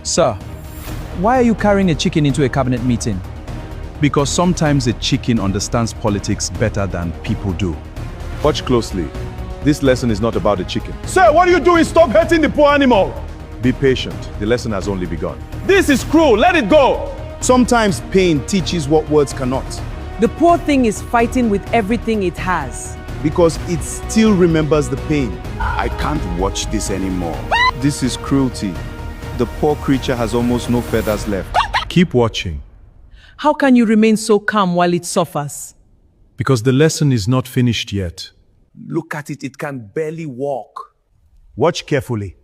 Sir, why are you carrying a chicken into a cabinet meeting? Because sometimes a chicken understands politics better than people do. Watch closely. This lesson is not about a chicken. Sir, what are you doing? Stop hurting the poor animal. Be patient. The lesson has only begun. This is cruel. Let it go. Sometimes pain teaches what words cannot. The poor thing is fighting with everything it has. Because it still remembers the pain. I can't watch this anymore. This is cruelty. The poor creature has almost no feathers left. Keep watching. How can you remain so calm while it suffers? Because the lesson is not finished yet. Look at it. It can barely walk. Watch carefully.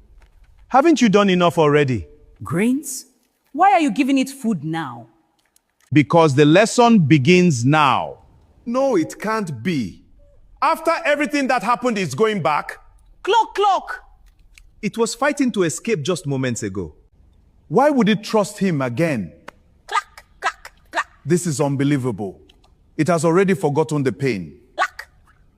Haven't you done enough already? Grains? Why are you giving it food now? Because the lesson begins now. No, it can't be. After everything that happened, it's going back. Clock! It was fighting to escape just moments ago. Why would it trust him again? Clack! This is unbelievable. It has already forgotten the pain.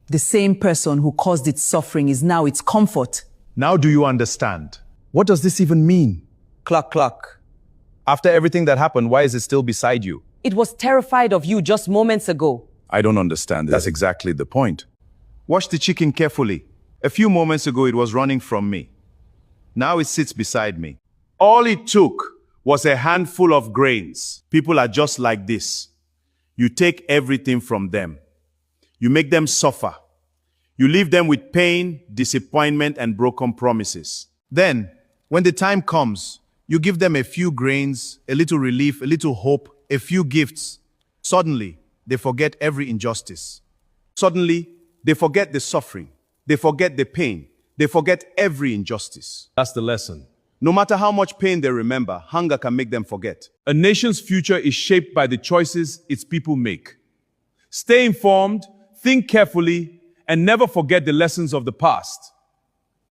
The same person who caused its suffering is now its comfort. Now do you understand? What does this even mean? Cluck. After everything that happened, why is it still beside you? It was terrified of you just moments ago. I don't understand. That's exactly the point. Watch the chicken carefully. A few moments ago, it was running from me. Now it sits beside me. All it took was a handful of grains. People are just like this. You take everything from them. You make them suffer. You leave them with pain, disappointment, and broken promises. Then, when the time comes, you give them a few grains, a little relief, a little hope, a few gifts. Suddenly, they forget every injustice. Suddenly, they forget the suffering. They forget the pain. They forget every injustice. That's the lesson. No matter how much pain they remember, hunger can make them forget. A nation's future is shaped by the choices its people make. Stay informed, think carefully, and never forget the lessons of the past.